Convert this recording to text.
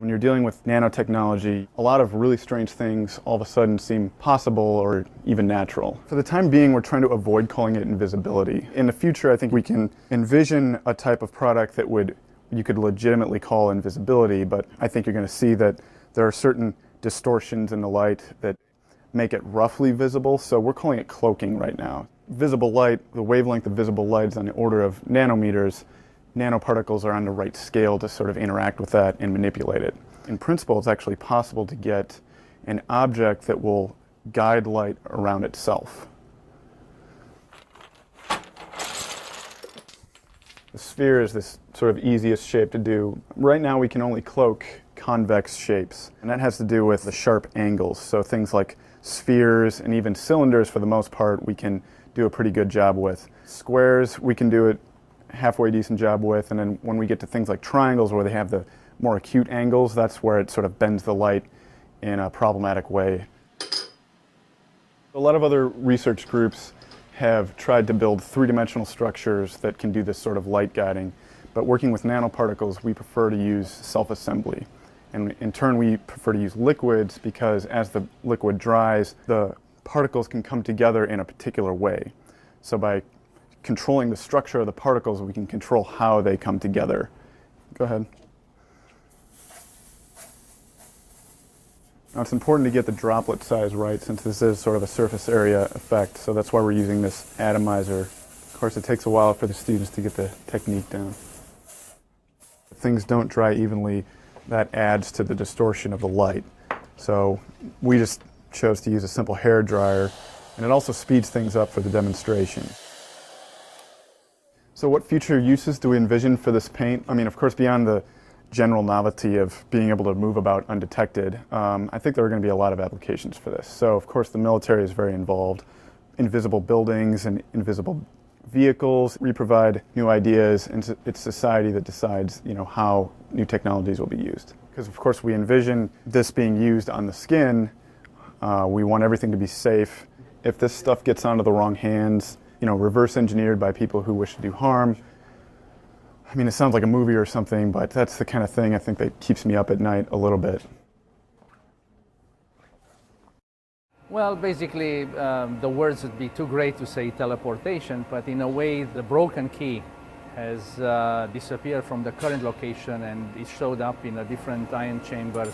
When you're dealing with nanotechnology, a lot of really strange things all of a sudden seem possible or even natural. For the time being, we're trying to avoid calling it invisibility. In the future, I think we can envision a type of product that you could legitimately call invisibility, but I think you're going to see that there are certain distortions in the light that make it roughly visible, so we're calling it cloaking right now. Visible light, the wavelength of visible light is on the order of nanometers. Nanoparticles are on the right scale to sort of interact with that and manipulate it. In principle, it's actually possible to get an object that will guide light around itself. The sphere is this sort of easiest shape to do. Right now we can only cloak convex shapes, and that has to do with the sharp angles. So things like spheres and even cylinders, for the most part, we can do a pretty good job with. Squares, we can do it halfway decent job with, and then when we get to things like triangles where they have the more acute angles, that's where it sort of bends the light in a problematic way. A lot of other research groups have tried to build three-dimensional structures that can do this sort of light guiding, but working with nanoparticles, we prefer to use self-assembly. And in turn, we prefer to use liquids because as the liquid dries, the particles can come together in a particular way. So by controlling the structure of the particles, we can control how they come together. Go ahead. Now it's important to get the droplet size right since this is sort of a surface area effect, so that's why we're using this atomizer. Of course, it takes a while for the students to get the technique down. If things don't dry evenly, that adds to the distortion of the light. So we just chose to use a simple hair dryer, and it also speeds things up for the demonstration. So what future uses do we envision for this paint? I mean, of course, beyond the general novelty of being able to move about undetected, I think there are going to be a lot of applications for this. So, of course, the military is very involved. Invisible buildings and invisible vehicles. We provide new ideas, and it's society that decides, how new technologies will be used. Because, of course, we envision this being used on the skin. We want everything to be safe. If this stuff gets onto the wrong hands, reverse engineered by people who wish to do harm. I mean, it sounds like a movie or something, but that's the kind of thing I think that keeps me up at night a little bit. Well, basically, the words would be too great to say teleportation, but in a way, the broken key has disappeared from the current location and it showed up in a different ion chamber